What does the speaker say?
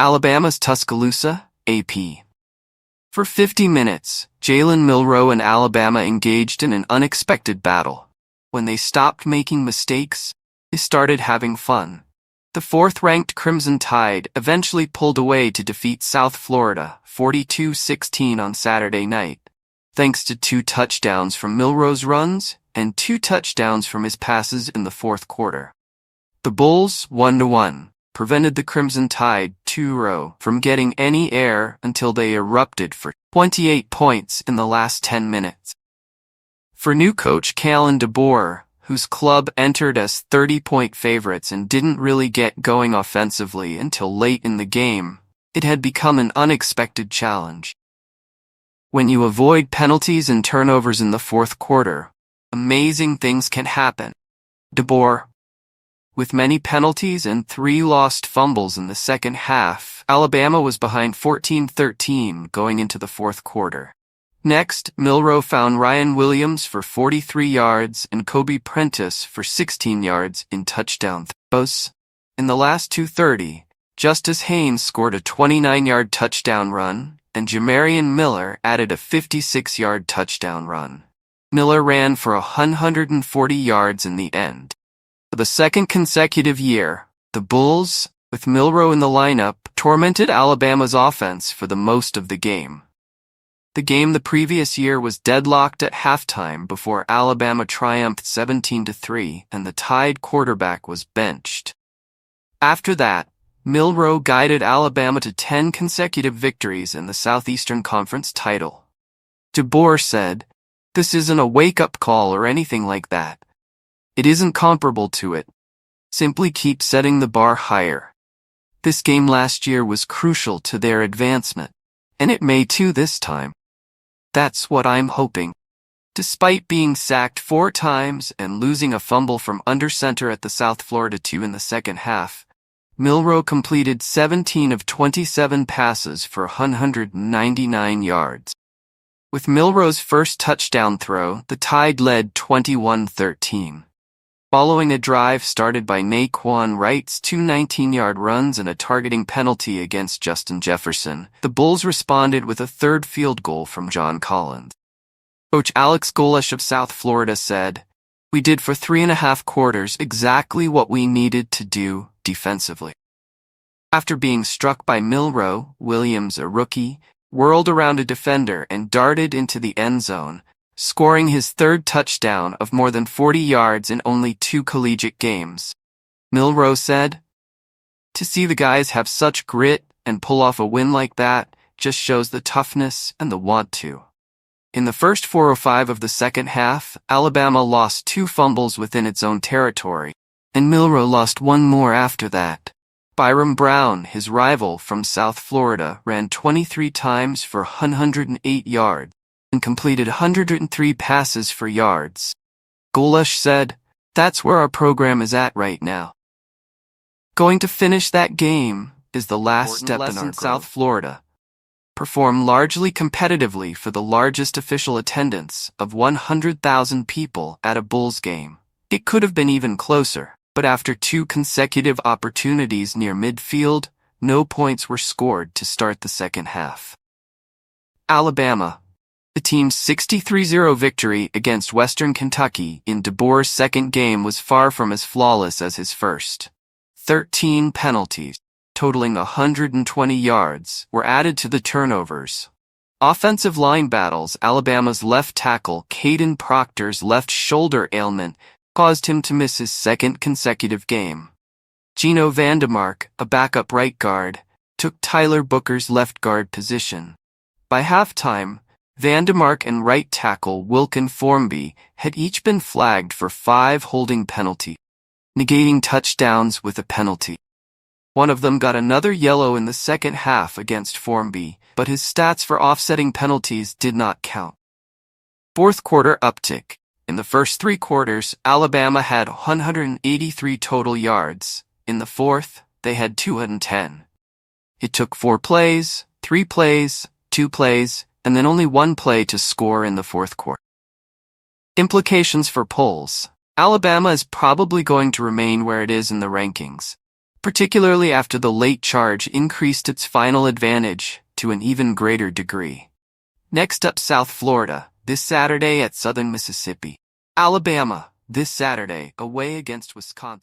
Alabama's Tuscaloosa, AP. For 50 minutes, Jalen Milroe and Alabama engaged in an unexpected battle. When they stopped making mistakes, they started having fun. The fourth-ranked Crimson Tide eventually pulled away to defeat South Florida 42-16 on Saturday night, thanks to 2 touchdowns from Milroe's runs and 2 touchdowns from his passes in the fourth quarter. The Bulls, 1-1, prevented the Crimson Tide 2-0 from getting any air until they erupted for 28 points in the last 10 minutes. For new coach Kalen DeBoer, whose club entered as 30-point favorites and didn't really get going offensively until late in the game, it had become an unexpected challenge. When you avoid penalties and turnovers in the fourth quarter, amazing things can happen. DeBoer. With many penalties and 3 lost fumbles in the second half, Alabama was behind 14-13 going into the fourth quarter. Next, Milroe found Ryan Williams for 43 yards and Kobe Prentice for 16 yards in touchdown throws. In the last 2:30, Justice Haynes scored a 29-yard touchdown run, and Jamarian Miller added a 56-yard touchdown run. Miller ran for 140 yards in the end. For the second consecutive year, the Bulls, with Milroe in the lineup, tormented Alabama's offense for the most of the game. The game the previous year was deadlocked at halftime before Alabama triumphed 17-3 and the Tide quarterback was benched. After that, Milroe guided Alabama to 10 consecutive victories in the Southeastern Conference title. DeBoer said, "This isn't a wake-up call or anything like that. It isn't comparable to it. Simply keep setting the bar higher. This game last year was crucial to their advancement, and it may too this time. That's what I'm hoping." Despite being sacked 4 times and losing a fumble from under center at the South Florida 2 in the second half, Milroe completed 17 of 27 passes for 199 yards. With Milroe's first touchdown throw, the Tide led 21-13. Following a drive started by Naquan Wright's 2 19-yard runs and a targeting penalty against Justin Jefferson, the Bulls responded with a 3rd field goal from John Collins. Coach Alex Golesh of South Florida said, "We did for 3.5 quarters exactly what we needed to do defensively." After being struck by Milroe, Williams, a rookie, whirled around a defender and darted into the end zone, scoring his 3rd touchdown of more than 40 yards in only 2 collegiate games. Milroe said, "To see the guys have such grit and pull off a win like that just shows the toughness and the want to." In the first 4:05 of the second half, Alabama lost 2 fumbles within its own territory, and Milroe lost 1 more after that. Byram Brown, his rival from South Florida, ran 23 times for 108 yards. And completed 103 passes for yards. Golesh said, "That's where our program is at right now. Going to finish that game is the last step in our South Florida. Perform largely competitively for the largest official attendance of 100,000 people at a Bulls game. It could have been even closer, but after 2 consecutive opportunities near midfield, no points were scored to start the second half." Alabama. The team's 63-0 victory against Western Kentucky in DeBoer's second game was far from as flawless as his first. 13 penalties, totaling 120 yards, were added to the turnovers. Offensive line battles: Alabama's left tackle Caden Proctor's left shoulder ailment caused him to miss his 2nd consecutive game. Gino Vandemark, a backup right guard, took Tyler Booker's left guard position. By halftime, Vandemark and right tackle Wilkin Formby had each been flagged for 5 holding penalties, negating touchdowns with a penalty. One of them got another yellow in the second half against Formby, but his stats for offsetting penalties did not count. Fourth quarter uptick. In the first 3 quarters, Alabama had 183 total yards. In the fourth, they had 210. It took 4 plays, 3 plays, 2 plays, and then only 1 play to score in the fourth quarter. Implications for polls. Alabama is probably going to remain where it is in the rankings. particularly after the late charge increased its final advantage to an even greater degree. Next up, South Florida, this Saturday at Southern Mississippi. Alabama, this Saturday, away against Wisconsin.